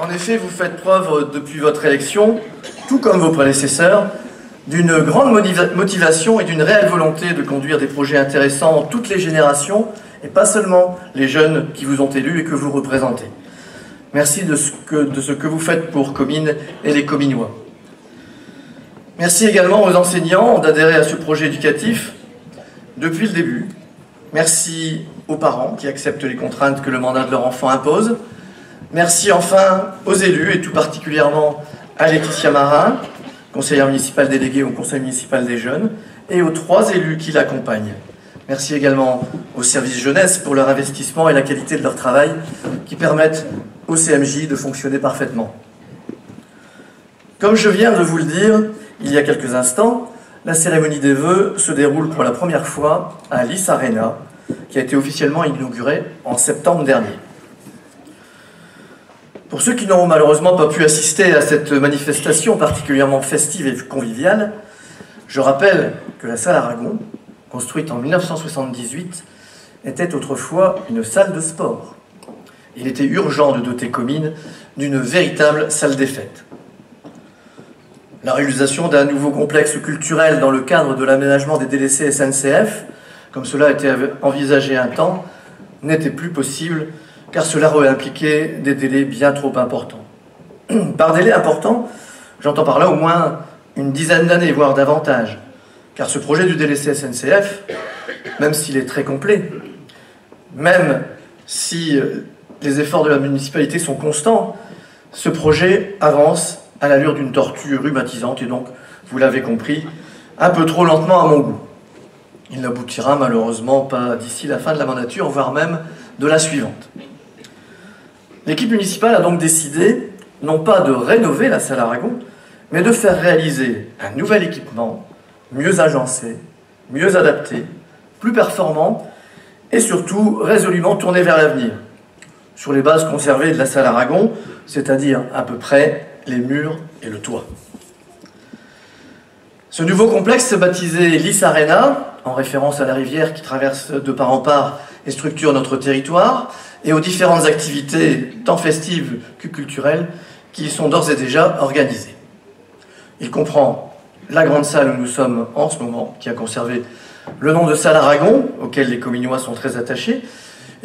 En effet, vous faites preuve depuis votre élection, tout comme vos prédécesseurs, d'une grande motivation et d'une réelle volonté de conduire des projets intéressants en toutes les générations, et pas seulement les jeunes qui vous ont élus et que vous représentez. Merci de ce que vous faites pour Comines et les Cominois. Merci également aux enseignants d'adhérer à ce projet éducatif depuis le début. Merci aux parents qui acceptent les contraintes que le mandat de leur enfant impose. Merci enfin aux élus et tout particulièrement à Laetitia Marin, conseillère municipale déléguée au Conseil municipal des jeunes, et aux 3 élus qui l'accompagnent. Merci également au service jeunesse pour leur investissement et la qualité de leur travail qui permettent au CMJ de fonctionner parfaitement. Comme je viens de vous le dire il y a quelques instants, la cérémonie des vœux se déroule pour la première fois à l'IS Arena, qui a été officiellement inaugurée en septembre dernier. Pour ceux qui n'auront malheureusement pas pu assister à cette manifestation particulièrement festive et conviviale, je rappelle que la salle Aragon, construite en 1978, était autrefois une salle de sport. Il était urgent de doter Comines d'une véritable salle des fêtes. La réalisation d'un nouveau complexe culturel dans le cadre de l'aménagement des délaissés SNCF, comme cela a été envisagé un temps, n'était plus possible car cela aurait impliqué des délais bien trop importants. Par délai important, j'entends par là au moins une dizaine d'années, voire davantage, car ce projet du délaissé SNCF, même s'il est très complet, même si les efforts de la municipalité sont constants, ce projet avance à l'allure d'une tortue rhumatisante et donc, vous l'avez compris, un peu trop lentement à mon goût. Il n'aboutira malheureusement pas d'ici la fin de la mandature, voire même de la suivante. L'équipe municipale a donc décidé, non pas de rénover la salle Aragon, mais de faire réaliser un nouvel équipement, mieux agencé, mieux adapté, plus performant et surtout résolument tourné vers l'avenir, sur les bases conservées de la salle Aragon, c'est-à-dire à peu près les murs et le toit. Ce nouveau complexe baptisé l'IS Arena, en référence à la rivière qui traverse de part en part et structure notre territoire, et aux différentes activités tant festives que culturelles qui y sont d'ores et déjà organisées. Il comprend la grande salle où nous sommes en ce moment, qui a conservé le nom de salle Aragon, auquel les Cominois sont très attachés,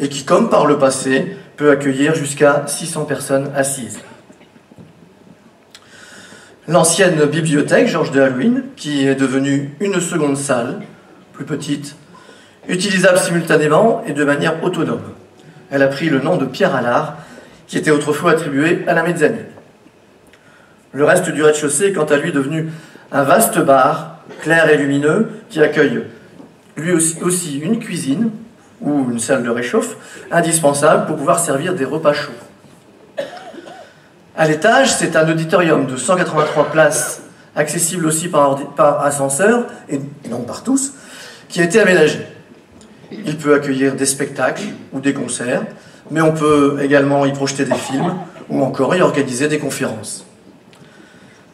et qui, comme par le passé, peut accueillir jusqu'à 600 personnes assises. L'ancienne bibliothèque Georges de Halloween, qui est devenue une seconde salle, plus petite, utilisable simultanément et de manière autonome. Elle a pris le nom de Pierre Allard, qui était autrefois attribué à la mezzanine. Le reste du rez-de-chaussée est quant à lui devenu un vaste bar, clair et lumineux, qui accueille lui aussi une cuisine ou une salle de réchauffe, indispensable pour pouvoir servir des repas chauds. À l'étage, c'est un auditorium de 183 places, accessible aussi par ascenseur, et non par tous, qui a été aménagé. Il peut accueillir des spectacles ou des concerts, mais on peut également y projeter des films ou encore y organiser des conférences.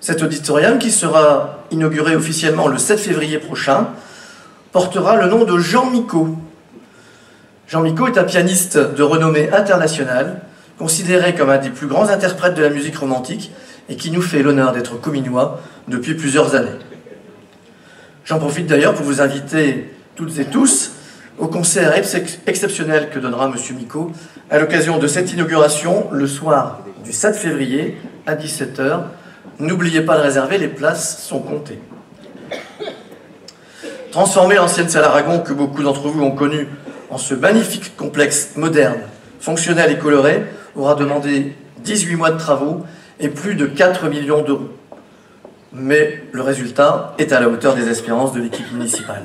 Cet auditorium, qui sera inauguré officiellement le 7 février prochain, portera le nom de Jean Micot. Jean Micot est un pianiste de renommée internationale, considéré comme un des plus grands interprètes de la musique romantique et qui nous fait l'honneur d'être cominois depuis plusieurs années. J'en profite d'ailleurs pour vous inviter toutes et tous au concert exceptionnel que donnera M. Micot à l'occasion de cette inauguration le soir du 7 février à 17 h. N'oubliez pas de réserver, les places sont comptées. Transformer l'ancienne salle Aragon que beaucoup d'entre vous ont connue en ce magnifique complexe moderne, fonctionnel et coloré aura demandé 18 mois de travaux et plus de 4 millions d'euros. Mais le résultat est à la hauteur des espérances de l'équipe municipale.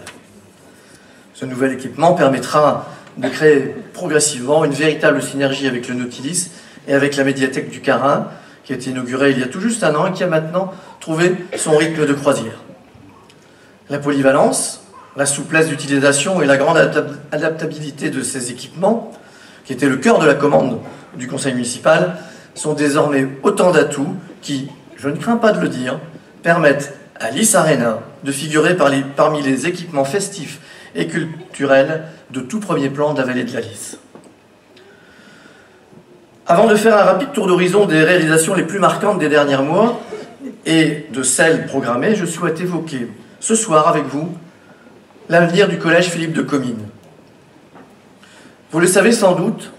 Ce nouvel équipement permettra de créer progressivement une véritable synergie avec le Nautilus et avec la médiathèque du Carin, qui a été inaugurée il y a tout juste un an et qui a maintenant trouvé son rythme de croisière. La polyvalence, la souplesse d'utilisation et la grande adaptabilité de ces équipements, qui étaient le cœur de la commande du conseil municipal, sont désormais autant d'atouts qui, je ne crains pas de le dire, permettent à l'IS Arena de figurer parmi les équipements festifs et culturels de tout premier plan de la vallée de la Lys. Avant de faire un rapide tour d'horizon des réalisations les plus marquantes des derniers mois et de celles programmées, je souhaite évoquer ce soir avec vous l'avenir du collège Philippe de Comines. Vous le savez sans doute,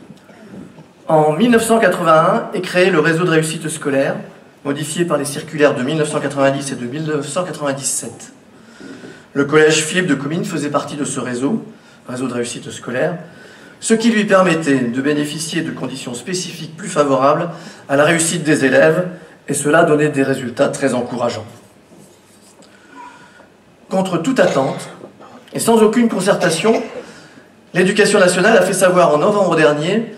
en 1981 est créé le réseau de réussite scolaire, modifié par les circulaires de 1990 et de 1997. Le collège Philippe de Comines faisait partie de ce réseau de réussite scolaire, ce qui lui permettait de bénéficier de conditions spécifiques plus favorables à la réussite des élèves, et cela donnait des résultats très encourageants. Contre toute attente, et sans aucune concertation, l'Éducation nationale a fait savoir en novembre dernier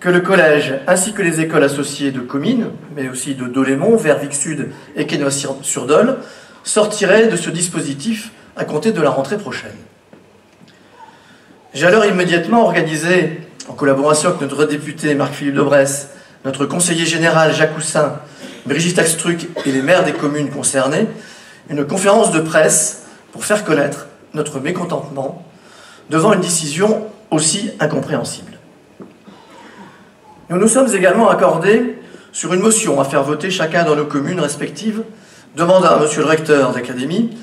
que le collège, ainsi que les écoles associées de Comines, mais aussi de Dolémont, Verviers-Sud et Quesnoy-sur-Dole, sortiraient de ce dispositif à compter de la rentrée prochaine. J'ai alors immédiatement organisé, en collaboration avec notre député Marc-Philippe Daubresse, notre conseiller général Jacques Houssin, Brigitte Axtruc et les maires des communes concernées, une conférence de presse pour faire connaître notre mécontentement devant une décision aussi incompréhensible. Nous nous sommes également accordés sur une motion à faire voter chacun dans nos communes respectives, demandant à monsieur le recteur d'académie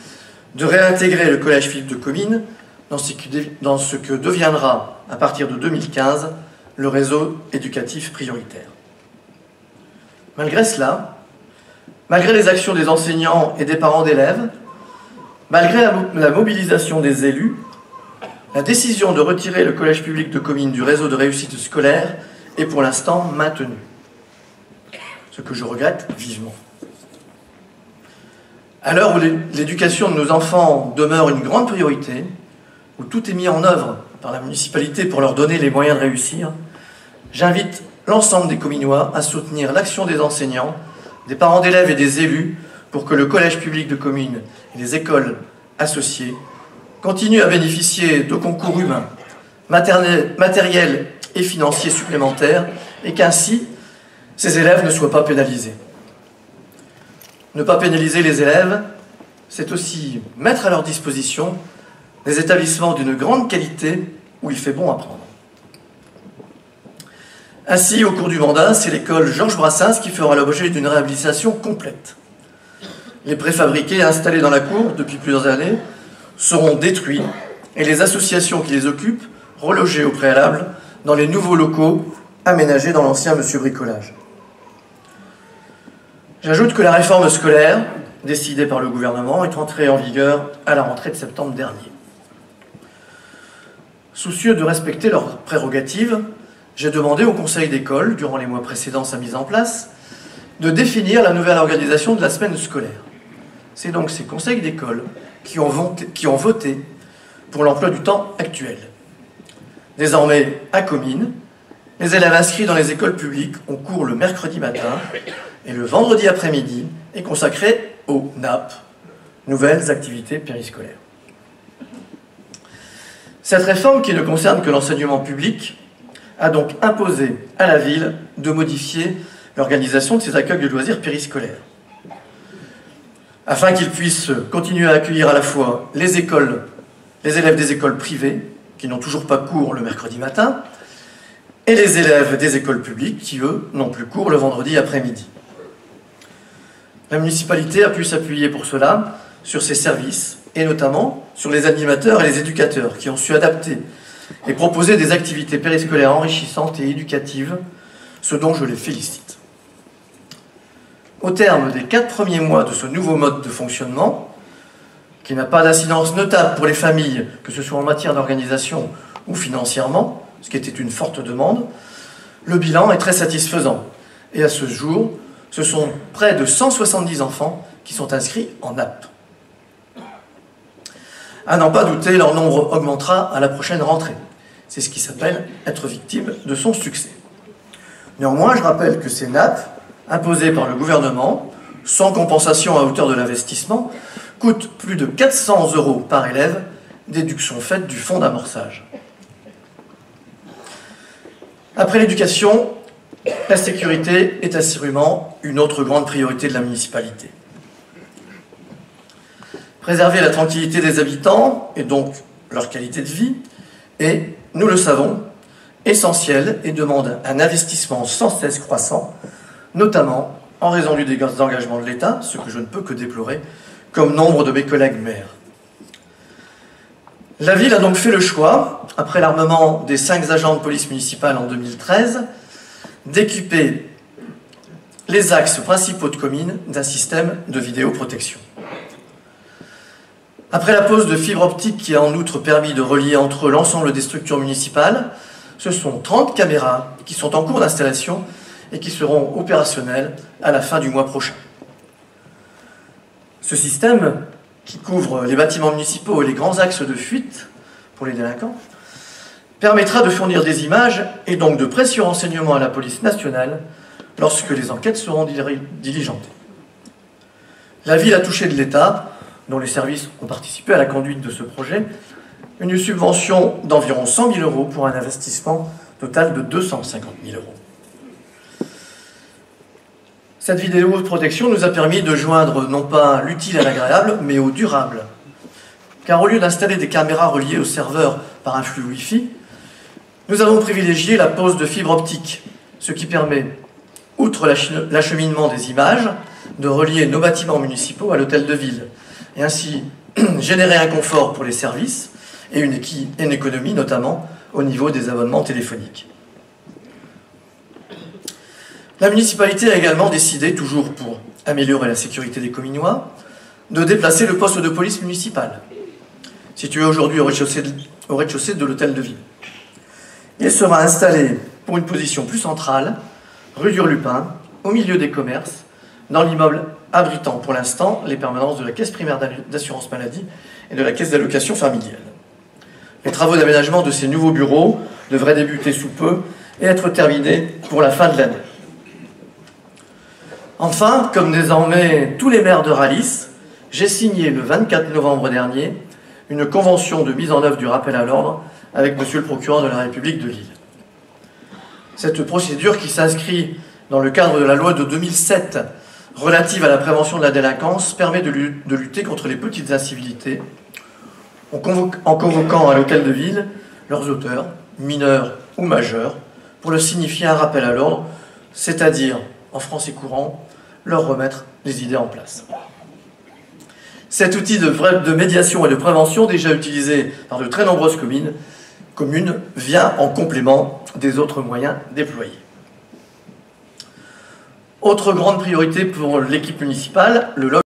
de réintégrer le collège Philippe de Comines dans ce que deviendra, à partir de 2015, le réseau éducatif prioritaire. Malgré cela, malgré les actions des enseignants et des parents d'élèves, malgré la mobilisation des élus, la décision de retirer le collège public de Comines du réseau de réussite scolaire est pour l'instant maintenue, ce que je regrette vivement. À l'heure où l'éducation de nos enfants demeure une grande priorité, où tout est mis en œuvre par la municipalité pour leur donner les moyens de réussir, j'invite l'ensemble des Cominois à soutenir l'action des enseignants, des parents d'élèves et des élus pour que le collège public de Comines et les écoles associées continuent à bénéficier de concours humains, matériels et financiers supplémentaires et qu'ainsi ces élèves ne soient pas pénalisés. Ne pas pénaliser les élèves, c'est aussi mettre à leur disposition des établissements d'une grande qualité où il fait bon apprendre. Ainsi, au cours du mandat, c'est l'école Georges Brassens qui fera l'objet d'une réhabilitation complète. Les préfabriqués installés dans la cour depuis plusieurs années seront détruits et les associations qui les occupent relogées au préalable dans les nouveaux locaux aménagés dans l'ancien Monsieur Bricolage. J'ajoute que la réforme scolaire, décidée par le gouvernement, est entrée en vigueur à la rentrée de septembre dernier. Soucieux de respecter leurs prérogatives, j'ai demandé au conseil d'école, durant les mois précédant sa mise en place, de définir la nouvelle organisation de la semaine scolaire. C'est donc ces conseils d'école qui ont voté pour l'emploi du temps actuel. Désormais, à Comines, les élèves inscrits dans les écoles publiques ont cours le mercredi matin et le vendredi après-midi est consacré aux NAP, nouvelles activités périscolaires. Cette réforme, qui ne concerne que l'enseignement public, a donc imposé à la ville de modifier l'organisation de ses accueils de loisirs périscolaires. Afin qu'ils puissent continuer à accueillir à la fois les élèves des écoles privées, qui n'ont toujours pas cours le mercredi matin, et les élèves des écoles publiques, qui, eux, n'ont plus cours le vendredi après-midi. La municipalité a pu s'appuyer pour cela sur ses services, et notamment sur les animateurs et les éducateurs, qui ont su adapter et proposer des activités périscolaires enrichissantes et éducatives, ce dont je les félicite. Au terme des 4 premiers mois de ce nouveau mode de fonctionnement, qui n'a pas d'incidence notable pour les familles, que ce soit en matière d'organisation ou financièrement, ce qui était une forte demande, le bilan est très satisfaisant. Et à ce jour, ce sont près de 170 enfants qui sont inscrits en NAP. À n'en pas douter, leur nombre augmentera à la prochaine rentrée. C'est ce qui s'appelle être victime de son succès. Néanmoins, je rappelle que ces NAP, imposées par le gouvernement, sans compensation à hauteur de l'investissement, coûtent plus de 400 € par élève, déduction faite du fonds d'amorçage. Après l'éducation, la sécurité est assurément une autre grande priorité de la municipalité. Préserver la tranquillité des habitants, et donc leur qualité de vie, est, nous le savons, essentielle et demande un investissement sans cesse croissant, notamment en raison du désengagement de l'État, ce que je ne peux que déplorer, comme nombre de mes collègues maires. La ville a donc fait le choix, après l'armement des 5 agents de police municipale en 2013, d'équiper les axes principaux de communes d'un système de vidéoprotection. Après la pose de fibre optique qui a en outre permis de relier entre eux l'ensemble des structures municipales, ce sont 30 caméras qui sont en cours d'installation et qui seront opérationnelles à la fin du mois prochain. Ce système, qui couvre les bâtiments municipaux et les grands axes de fuite pour les délinquants, permettra de fournir des images et donc de précieux renseignements à la police nationale lorsque les enquêtes seront diligentées. La ville a touché de l'État, dont les services ont participé à la conduite de ce projet, une subvention d'environ 100 000 € pour un investissement total de 250 000 €. Cette vidéoprotection nous a permis de joindre non pas l'utile à l'agréable, mais au durable. Car au lieu d'installer des caméras reliées au serveur par un flux Wi-Fi, nous avons privilégié la pose de fibre optique, ce qui permet, outre l'acheminement des images, de relier nos bâtiments municipaux à l'hôtel de ville, et ainsi générer un confort pour les services et une économie notamment au niveau des abonnements téléphoniques. La municipalité a également décidé, toujours pour améliorer la sécurité des Cominois, de déplacer le poste de police municipal, situé aujourd'hui au rez-de-chaussée de l'hôtel de ville. Il sera installé pour une position plus centrale, rue d'Hurlupin, au milieu des commerces, dans l'immeuble abritant pour l'instant les permanences de la caisse primaire d'assurance maladie et de la caisse d'allocation familiale. Les travaux d'aménagement de ces nouveaux bureaux devraient débuter sous peu et être terminés pour la fin de l'année. Enfin, comme désormais tous les maires de Rallis, j'ai signé le 24 novembre dernier une convention de mise en œuvre du rappel à l'ordre avec Monsieur le procureur de la République de Lille. Cette procédure, qui s'inscrit dans le cadre de la loi de 2007 relative à la prévention de la délinquance, permet de lutter contre les petites incivilités en convoquant à l'hôtel de ville leurs auteurs, mineurs ou majeurs, pour leur signifier un rappel à l'ordre, c'est-à-dire, en français courant, leur remettre les idées en place. Cet outil de médiation et de prévention, déjà utilisé par de très nombreuses communes, vient en complément des autres moyens déployés. Autre grande priorité pour l'équipe municipale, le logement.